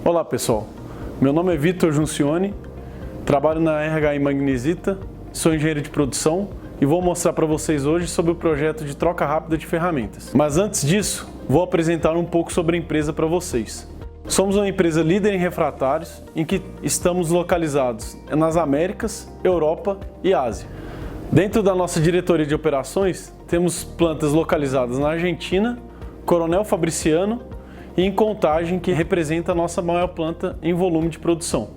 Olá pessoal, meu nome é Vitor Juncione, trabalho na RHI Magnesita, sou engenheiro de produção e vou mostrar para vocês hoje sobre o projeto de troca rápida de ferramentas. Mas antes disso, vou apresentar um pouco sobre a empresa para vocês. Somos uma empresa líder em refratários, em que estamos localizados nas Américas, Europa e Ásia. Dentro da nossa diretoria de operações, temos plantas localizadas na Argentina, Coronel Fabriciano e em Contagem, que representa a nossa maior planta em volume de produção.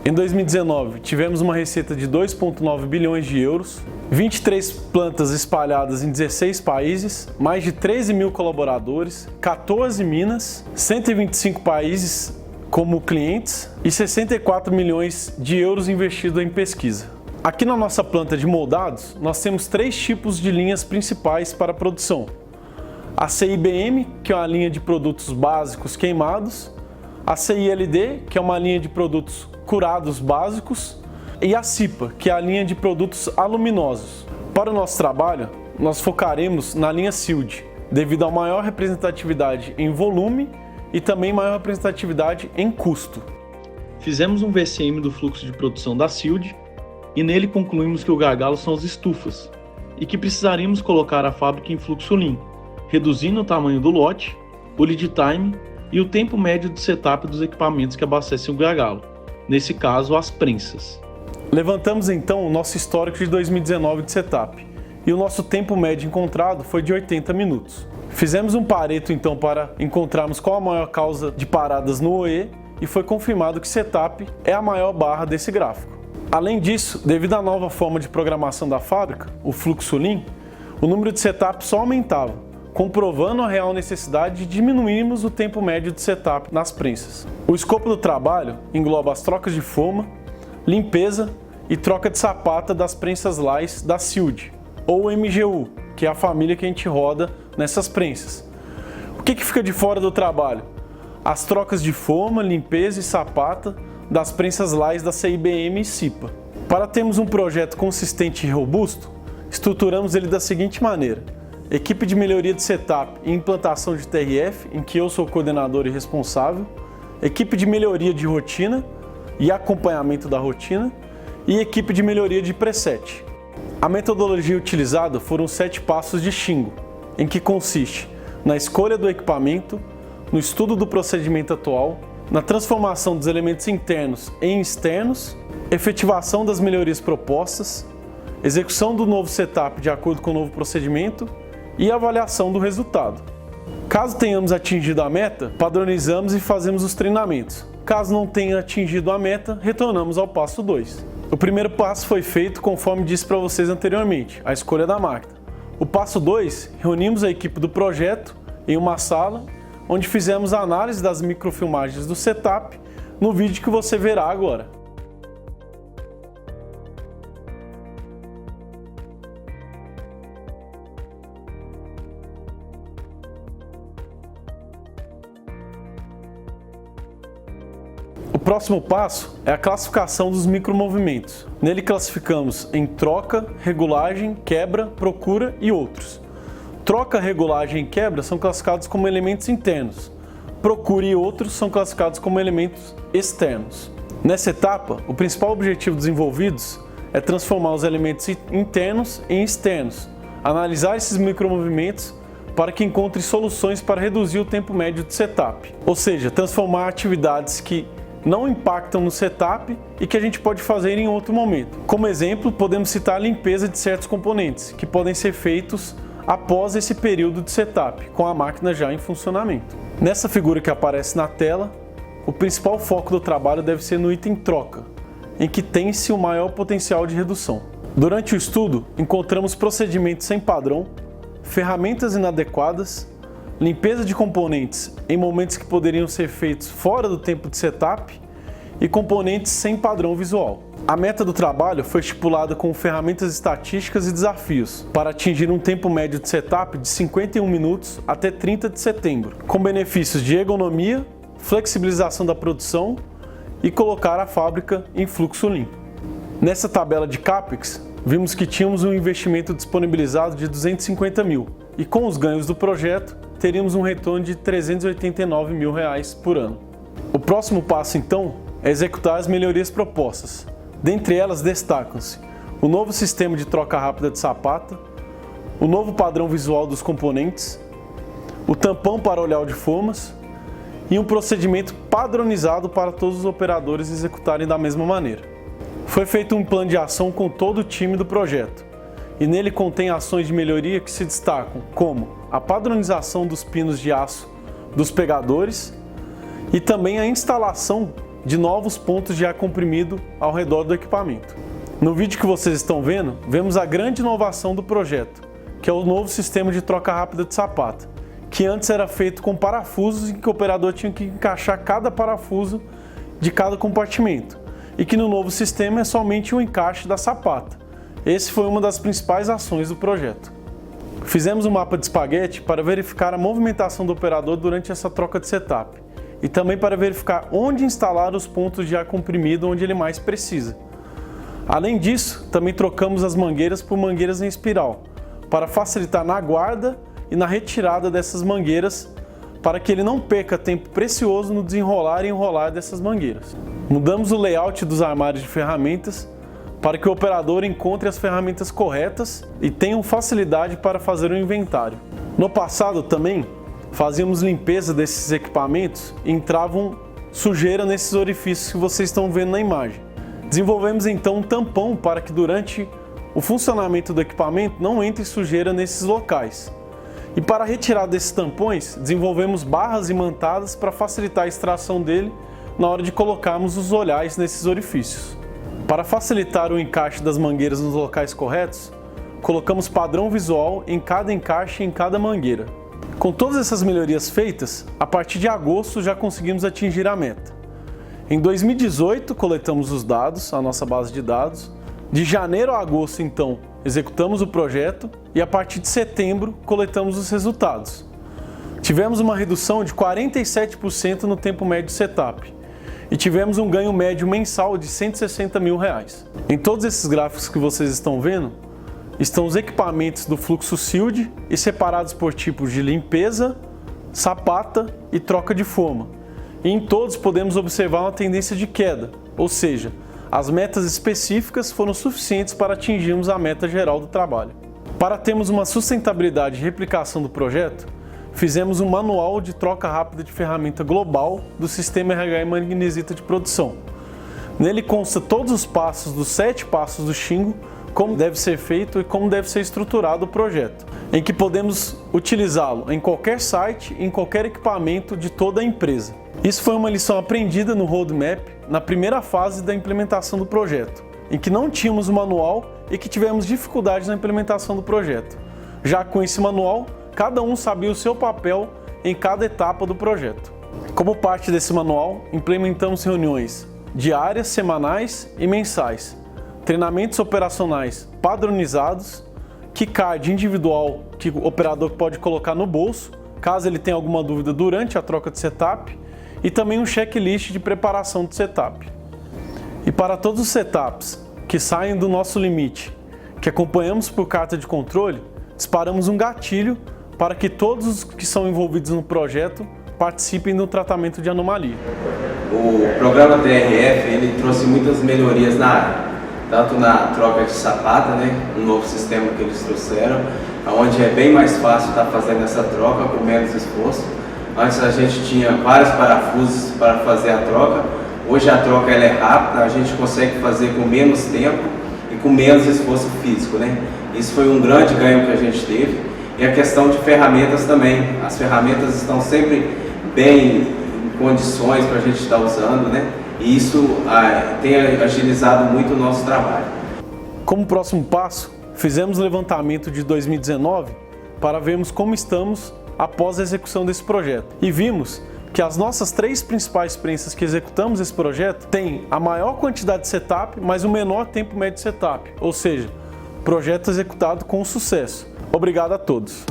Em 2019, tivemos uma receita de 2,9 bilhões de euros, 23 plantas espalhadas em 16 países, mais de 13 mil colaboradores, 14 minas, 125 países como clientes e 64 milhões de euros investidos em pesquisa. Aqui na nossa planta de moldados, nós temos 3 tipos de linhas principais para a produção. A CIBM, que é uma linha de produtos básicos queimados, a CILD, que é uma linha de produtos curados básicos, e a CIPA, que é a linha de produtos aluminosos. Para o nosso trabalho, nós focaremos na linha SILD, devido a maior representatividade em volume e também maior representatividade em custo. Fizemos um VCM do fluxo de produção da SILD e nele concluímos que o gargalo são as estufas e que precisaríamos colocar a fábrica em fluxo Lean, reduzindo o tamanho do lote, o lead time e o tempo médio de setup dos equipamentos que abastecem o gargalo, nesse caso as prensas. Levantamos então o nosso histórico de 2019 de setup e o nosso tempo médio encontrado foi de 80 minutos. Fizemos um pareto então para encontrarmos qual a maior causa de paradas no OE e foi confirmado que setup é a maior barra desse gráfico. Além disso, devido à nova forma de programação da fábrica, o fluxo Lean, o número de setup só aumentava, comprovando a real necessidade de diminuirmos o tempo médio de setup nas prensas. O escopo do trabalho engloba as trocas de forma, limpeza e troca de sapata das prensas lais da SILD, ou MGU, que é a família que a gente roda nessas prensas. O que fica de fora do trabalho? As trocas de forma, limpeza e sapata das prensas lais da CIBM e CIPA. Para termos um projeto consistente e robusto, estruturamos ele da seguinte maneira: equipe de melhoria de setup e implantação de TRF, em que eu sou o coordenador e responsável, equipe de melhoria de rotina e acompanhamento da rotina e equipe de melhoria de preset. A metodologia utilizada foram 7 passos de Shingo, em que consiste na escolha do equipamento, no estudo do procedimento atual, na transformação dos elementos internos em externos, efetivação das melhorias propostas, execução do novo setup de acordo com o novo procedimento e avaliação do resultado. Caso tenhamos atingido a meta, padronizamos e fazemos os treinamentos. Caso não tenha atingido a meta, retornamos ao passo 2. O primeiro passo foi feito conforme disse para vocês anteriormente, a escolha da máquina. O passo 2, reunimos a equipe do projeto em uma sala, onde fizemos a análise das microfilmagens do setup no vídeo que você verá agora. O próximo passo é a classificação dos micromovimentos. Nele classificamos em troca, regulagem, quebra, procura e outros. Troca, regulagem e quebra são classificados como elementos internos. Procura e outros são classificados como elementos externos. Nessa etapa, o principal objetivo dos envolvidos é transformar os elementos internos em externos, analisar esses micromovimentos para que encontre soluções para reduzir o tempo médio de setup, ou seja, transformar atividades que não impactam no setup e que a gente pode fazer em outro momento. Como exemplo, podemos citar a limpeza de certos componentes, que podem ser feitos após esse período de setup, com a máquina já em funcionamento. Nessa figura que aparece na tela, o principal foco do trabalho deve ser no item troca, em que tem-se o maior potencial de redução. Durante o estudo, encontramos procedimentos sem padrão, ferramentas inadequadas, limpeza de componentes em momentos que poderiam ser feitos fora do tempo de setup e componentes sem padrão visual. A meta do trabalho foi estipulada com ferramentas estatísticas e desafios para atingir um tempo médio de setup de 51 minutos até 30 de setembro, com benefícios de ergonomia, flexibilização da produção e colocar a fábrica em fluxo Lean. Nessa tabela de CAPEX, vimos que tínhamos um investimento disponibilizado de 250 mil e com os ganhos do projeto, teríamos um retorno de R$ 389 mil por ano. O próximo passo, então, é executar as melhorias propostas. Dentre elas destacam-se o novo sistema de troca rápida de sapata, o novo padrão visual dos componentes, o tampão para olhar de formas e um procedimento padronizado para todos os operadores executarem da mesma maneira. Foi feito um plano de ação com todo o time do projeto e nele contém ações de melhoria que se destacam, como a padronização dos pinos de aço dos pegadores e também a instalação de novos pontos de ar comprimido ao redor do equipamento. No vídeo que vocês estão vendo, vemos a grande inovação do projeto, que é o novo sistema de troca rápida de sapata, que antes era feito com parafusos em que o operador tinha que encaixar cada parafuso de cada compartimento, e que no novo sistema é somente o encaixe da sapata. Essa foi uma das principais ações do projeto. Fizemos um mapa de espaguete para verificar a movimentação do operador durante essa troca de setup, e também para verificar onde instalar os pontos de ar comprimido onde ele mais precisa. Além disso, também trocamos as mangueiras por mangueiras em espiral, para facilitar na guarda e na retirada dessas mangueiras, para que ele não perca tempo precioso no desenrolar e enrolar dessas mangueiras. Mudamos o layout dos armários de ferramentas, para que o operador encontre as ferramentas corretas e tenha facilidade para fazer o inventário. No passado também, fazíamos limpeza desses equipamentos e entravam sujeira nesses orifícios que vocês estão vendo na imagem. Desenvolvemos então um tampão para que durante o funcionamento do equipamento não entre sujeira nesses locais. E para retirar desses tampões, desenvolvemos barras imantadas para facilitar a extração dele na hora de colocarmos os olhares nesses orifícios. Para facilitar o encaixe das mangueiras nos locais corretos, colocamos padrão visual em cada encaixe e em cada mangueira. Com todas essas melhorias feitas, a partir de agosto já conseguimos atingir a meta. Em 2018, coletamos os dados, a nossa base de dados. De janeiro a agosto, então, executamos o projeto e a partir de setembro, coletamos os resultados. Tivemos uma redução de 47% no tempo médio de setup e tivemos um ganho médio mensal de R$160 mil. Em todos esses gráficos que vocês estão vendo, estão os equipamentos do fluxo Sild e separados por tipos de limpeza, sapata e troca de forma. E em todos podemos observar uma tendência de queda, ou seja, as metas específicas foram suficientes para atingirmos a meta geral do trabalho. Para termos uma sustentabilidade e replicação do projeto, fizemos um manual de troca rápida de ferramenta global do sistema RH magnesita de produção. Nele consta todos os passos dos 7 passos do Shingo, como deve ser feito e como deve ser estruturado o projeto, em que podemos utilizá-lo em qualquer site, em qualquer equipamento de toda a empresa. Isso foi uma lição aprendida no roadmap na primeira fase da implementação do projeto, em que não tínhamos o manual e que tivemos dificuldades na implementação do projeto. Já com esse manual, cada um sabia o seu papel em cada etapa do projeto. Como parte desse manual, implementamos reuniões diárias, semanais e mensais, treinamentos operacionais padronizados, keycard individual que o operador pode colocar no bolso, caso ele tenha alguma dúvida durante a troca de setup, e também um checklist de preparação do setup. E para todos os setups que saem do nosso limite, que acompanhamos por carta de controle, disparamos um gatilho para que todos os que são envolvidos no projeto participem do tratamento de anomalia. O programa TRF ele trouxe muitas melhorias na área, tanto na troca de sapata, um novo sistema que eles trouxeram, onde é bem mais fácil estar fazendo essa troca com menos esforço. Antes a gente tinha vários parafusos para fazer a troca, hoje a troca ela é rápida, a gente consegue fazer com menos tempo e com menos esforço físico. Isso foi um grande ganho que a gente teve. E a questão de ferramentas também, as ferramentas estão sempre bem em condições para a gente estar usando, e isso tem agilizado muito o nosso trabalho. Como próximo passo, fizemos o levantamento de 2019 para vermos como estamos após a execução desse projeto. E vimos que as nossas 3 principais prensas que executamos esse projeto têm a maior quantidade de setup, mas o menor tempo médio de setup, ou seja, projeto executado com sucesso. Obrigado a todos.